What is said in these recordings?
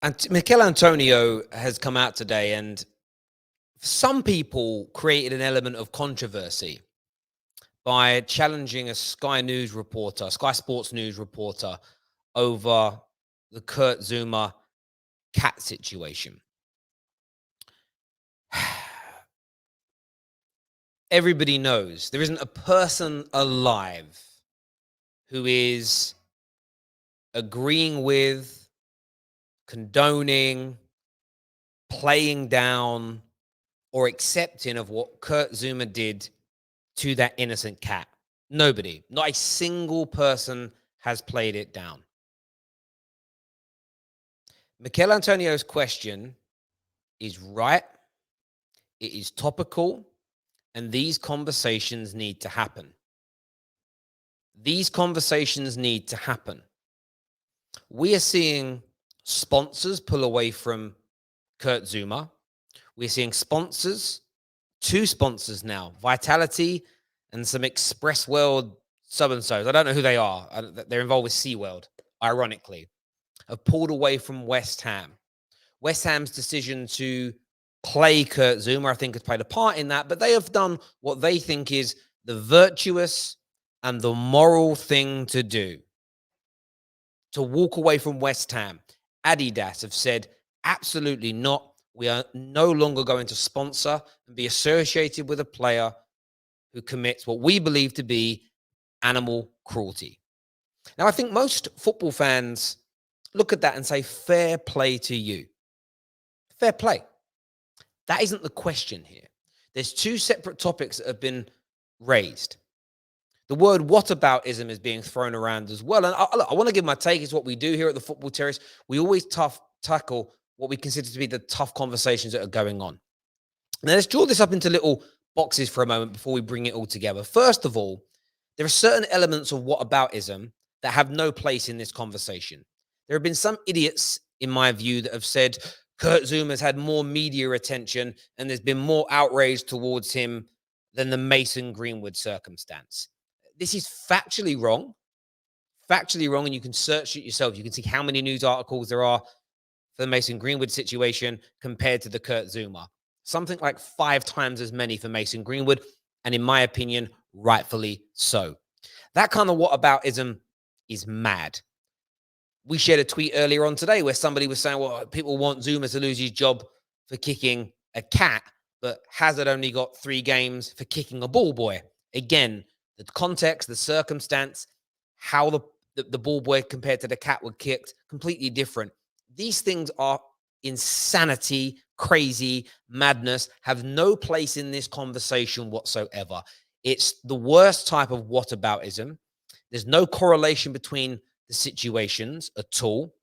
And Michail Antonio has come out today, and some people created an element of controversy by challenging a Sky Sports News reporter, over the Kurt Zuma cat situation. Everybody knows there isn't a person alive who is agreeing with, condoning, playing down, or accepting of what Kurt Zuma did to that innocent cat. Nobody, not a single person has played it down. Michail Antonio's question is right, it is topical, and these conversations need to happen. These conversations need to happen. We are seeing sponsors pull away from Kurt Zuma. We're seeing two sponsors now, Vitality and some Express World so-and-sos. I don't know who they are. They're involved with SeaWorld, ironically, have pulled away from West Ham. West Ham's decision to play Kurt Zuma, I think, has played a part in that, but they have done what they think is the virtuous and the moral thing to do, to walk away from West Ham. Adidas have said, absolutely not. We are no longer going to sponsor and be associated with a player who commits what we believe to be animal cruelty. Now, I think most football fans look at that and say, fair play to you. Fair play. That isn't the question here. There's two separate topics that have been raised. The word whataboutism is being thrown around as well. And I want to give my take. It's what we do here at the Football Terrace. We always tackle what we consider to be the tough conversations that are going on. Now, let's draw this up into little boxes for a moment before we bring it all together. First of all, there are certain elements of whataboutism that have no place in this conversation. There have been some idiots, in my view, that have said Kurt Zuma's had more media attention and there's been more outrage towards him than the Mason Greenwood circumstance. This is factually wrong. Factually wrong, and you can search it yourself. You can see how many news articles there are for the Mason Greenwood situation compared to the Kurt Zuma. Something like 5 times as many for Mason Greenwood, and in my opinion, rightfully so. That kind of whataboutism is mad. We shared a tweet earlier on today where somebody was saying, well, people want Zuma to lose his job for kicking a cat, but Hazard only got 3 games for kicking a ball boy. Again, the context, the circumstance, how the ball boy compared to the cat were kicked, completely different. These things are insanity, crazy, madness, have no place in this conversation whatsoever. It's the worst type of whataboutism. There's no correlation between the situations at all.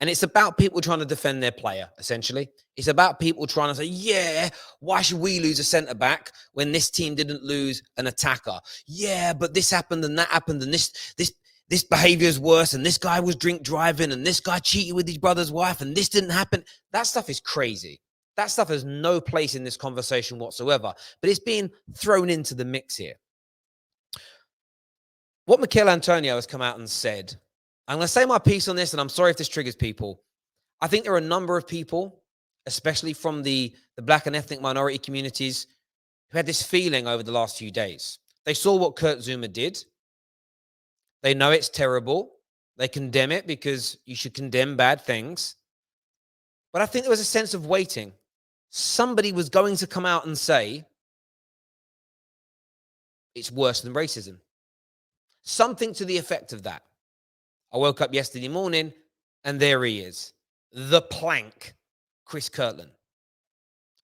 And it's about people trying to defend their player, essentially. It's about people trying to say, yeah, why should we lose a centre-back when this team didn't lose an attacker? Yeah, but this happened and that happened and this behavior is worse and this guy was drink driving and this guy cheated with his brother's wife and this didn't happen. That stuff is crazy. That stuff has no place in this conversation whatsoever. But it's being thrown into the mix here. What Michail Antonio has come out and said, I'm going to say my piece on this, and I'm sorry if this triggers people. I think there are a number of people, especially from the Black and ethnic minority communities, who had this feeling over the last few days. They saw what Kurt Zuma did. They know it's terrible. They condemn it because you should condemn bad things. But I think there was a sense of waiting. Somebody was going to come out and say, it's worse than racism. Something to the effect of that. I woke up yesterday morning and there he is. The plank, Chris Kirtland.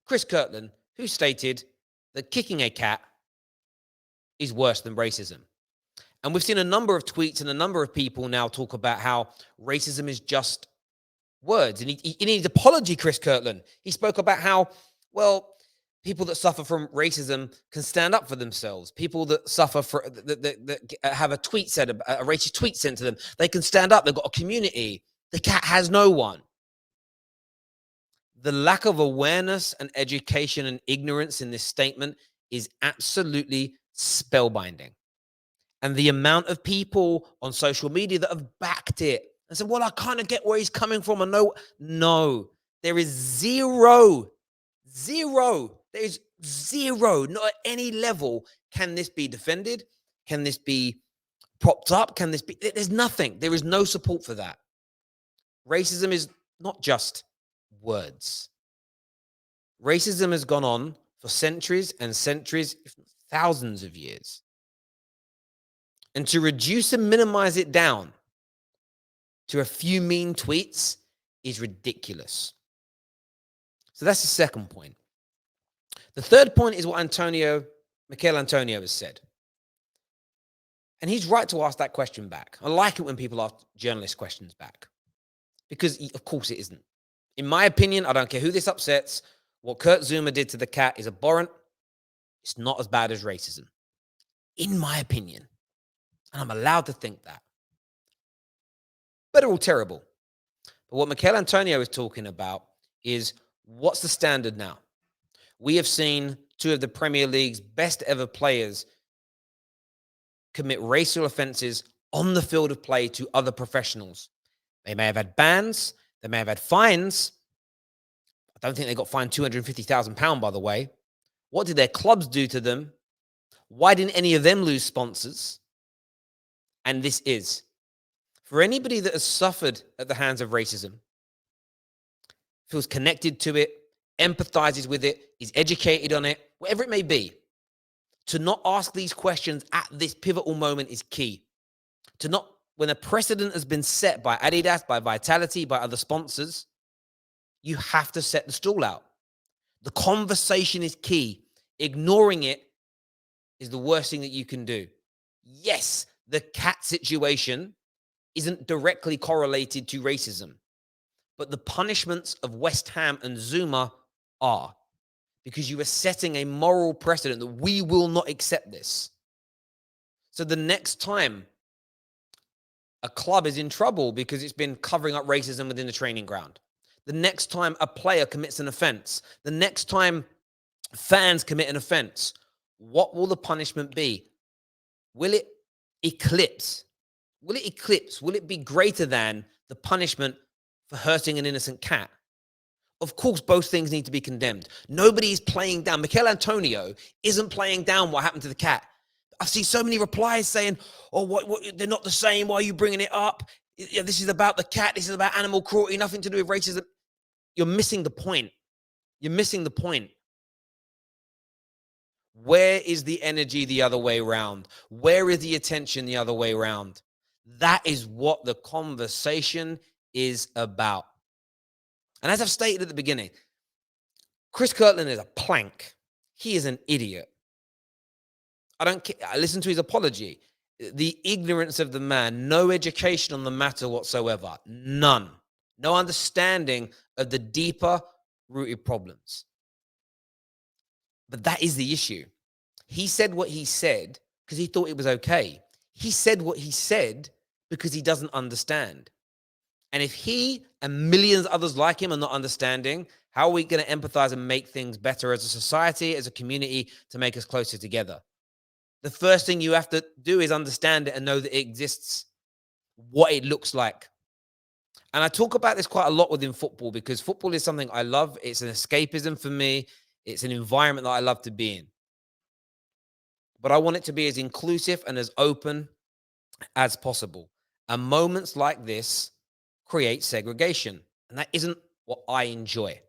Chris Kirtland, who stated that kicking a cat is worse than racism. And we've seen a number of tweets and a number of people now talk about how racism is just words. And he needs apology, Chris Kirtland. He spoke about how, well, people that suffer from racism can stand up for themselves. People that suffer that have a racist tweet sent to them, they can stand up. They've got a community. The cat has no one. The lack of awareness and education and ignorance in this statement is absolutely spellbinding. And the amount of people on social media that have backed it and said, well, I kind of get where he's coming from. I know. No, there is zero. There's zero. Not at any level can this be defended. Can this be propped up? Can this be? There's nothing. There is no support for that. Racism is not just words. Racism has gone on for centuries and centuries, if not thousands of years. And to reduce and minimize it down to a few mean tweets is ridiculous. So that's the second point. The third point is what Michail Antonio has said. And he's right to ask that question back. I like it when people ask journalists questions back. Because, of course, it isn't. In my opinion, I don't care who this upsets, what Kurt Zuma did to the cat is abhorrent. It's not as bad as racism. In my opinion. And I'm allowed to think that. But they're all terrible. But what Michail Antonio is talking about is what's the standard now? We have seen two of the Premier League's best ever players commit racial offenses on the field of play to other professionals. They may have had bans. They may have had fines. I don't think they got fined £250,000, by the way. What did their clubs do to them? Why didn't any of them lose sponsors? And this is, for anybody that has suffered at the hands of racism, feels connected to it, empathizes with it, is educated on it, whatever it may be, to not ask these questions at this pivotal moment is key. To not, when a precedent has been set by Adidas, by Vitality, by other sponsors, you have to set the stall out. The conversation is key. Ignoring it is the worst thing that you can do. Yes, the cat situation isn't directly correlated to racism, but the punishments of West Ham and Zuma are, because you are setting a moral precedent that we will not accept this. So the next time a club is in trouble because it's been covering up racism within the training ground, the next time a player commits an offense, the next time fans commit an offense, what will the punishment be? Will it eclipse? Will it eclipse? Will it be greater than the punishment for hurting an innocent cat? Of course, both things need to be condemned. Nobody is playing down. Michail Antonio isn't playing down what happened to the cat. I've seen so many replies saying, oh, what they're not the same. Why are you bringing it up? This is about the cat. This is about animal cruelty. Nothing to do with racism. You're missing the point. You're missing the point. Where is the energy the other way around? Where is the attention the other way around? That is what the conversation is about. And as I've stated at the beginning, Chris Kirtland is a plank. He is an idiot. I don't care. I listened to his apology. The ignorance of the man, no education on the matter whatsoever. None. No understanding of the deeper rooted problems. But that is the issue. He said what he said because he thought it was okay. He said what he said because he doesn't understand. And if he and millions of others like him are not understanding, how are we going to empathize and make things better as a society, as a community, to make us closer together? The first thing you have to do is understand it and know that it exists, what it looks like. And I talk about this quite a lot within football because football is something I love. It's an escapism for me. It's an environment that I love to be in. But I want it to be as inclusive and as open as possible. And moments like this create segregation. And that isn't what I enjoy.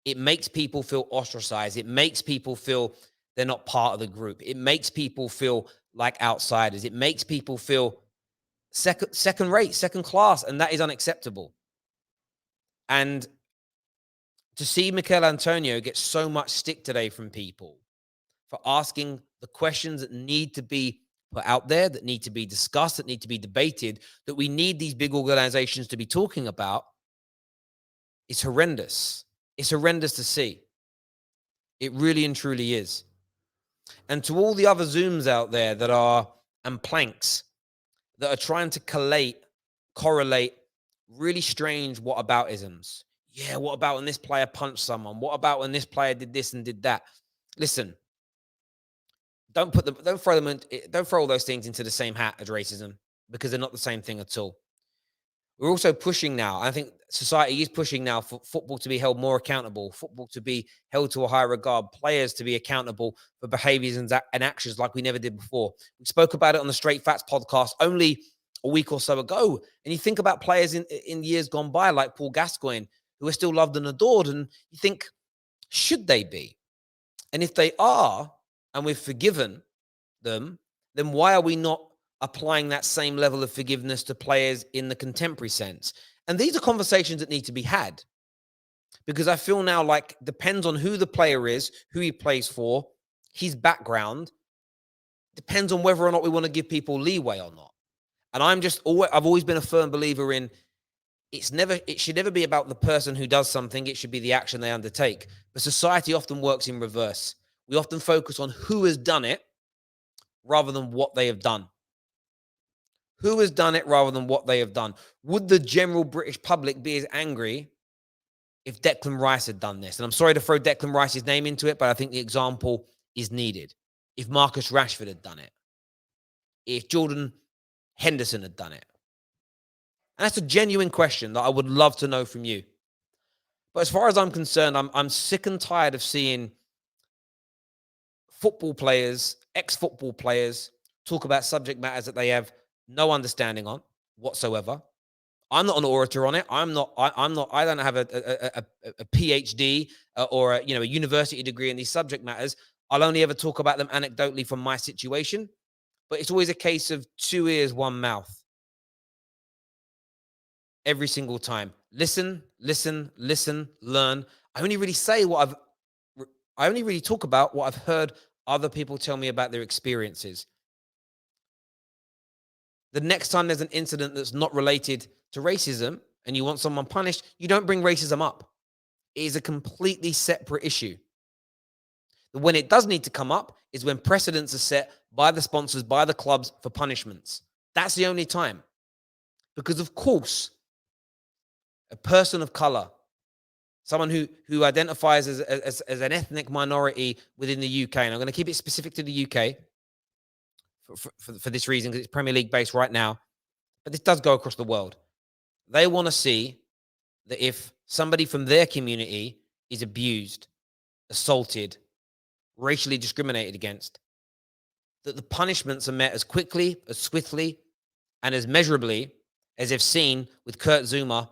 It makes people feel ostracized. It makes people feel they're not part of the group. It makes people feel like outsiders. It makes people feel second rate, second class, and that is unacceptable. And to see Michail Antonio get so much stick today from people for asking the questions that need to be put out there, that need to be discussed, that need to be debated, that we need these big organizations to be talking about, it's horrendous. It's horrendous to see. It really and truly is. And to all the other Zooms out there that are, and planks, that are trying to correlate really strange whataboutisms. Yeah, what about when this player punched someone? What about when this player did this and did that? Listen, don't throw all those things into the same hat as racism, because they're not the same thing at all. We're also pushing now. I think society is pushing now for football to be held more accountable, football to be held to a higher regard, players to be accountable for behaviors and actions like we never did before. We spoke about it on the Straight Facts podcast only a week or so ago. And you think about players in years gone by, like Paul Gascoigne, who are still loved and adored. And you think, should they be? And if they are, and we've forgiven them, then why are we not applying that same level of forgiveness to players in the contemporary sense? And these are conversations that need to be had, because I feel now like depends on who the player is, who he plays for, his background, depends on whether or not we want to give people leeway or not. And I've always been a firm believer in it should never be about the person who does something. It should be the action they undertake. But society often works in reverse. We often focus on who has done it rather than what they have done. Who has done it rather than what they have done? Would the general British public be as angry if Declan Rice had done this? And I'm sorry to throw Declan Rice's name into it, but I think the example is needed. If Marcus Rashford had done it, if Jordan Henderson had done it. And that's a genuine question that I would love to know from you. But as far as I'm concerned, I'm sick and tired of seeing football players, ex-football players, talk about subject matters that they have no understanding on whatsoever. I'm not an orator on it. I don't have a PhD or a university degree in these subject matters. I'll only ever talk about them anecdotally from my situation. But it's always a case of 2 ears, 1 mouth. Every single time. Listen, learn. I only really talk about what I've heard other people tell me about their experiences. The next time there's an incident that's not related to racism and you want someone punished, you don't bring racism up. It is a completely separate issue. When it does need to come up is when precedents are set by the sponsors, by the clubs for punishments. That's the only time. Because of course, a person of color, someone who identifies as an ethnic minority within the UK, and I'm going to keep it specific to the UK for this reason, because it's Premier League based right now, but this does go across the world. They want to see that if somebody from their community is abused, assaulted, racially discriminated against, that the punishments are met as quickly, as swiftly, and as measurably as they've seen with Kurt Zuma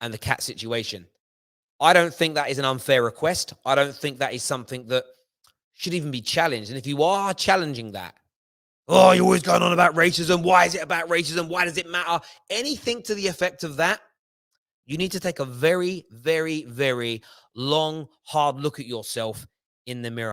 and the cat situation. I don't think that is an unfair request. I don't think that is something that should even be challenged. And if you are challenging that, oh, you're always going on about racism. Why is it about racism? Why does it matter? Anything to the effect of that, you need to take a very, very, very long, hard look at yourself in the mirror.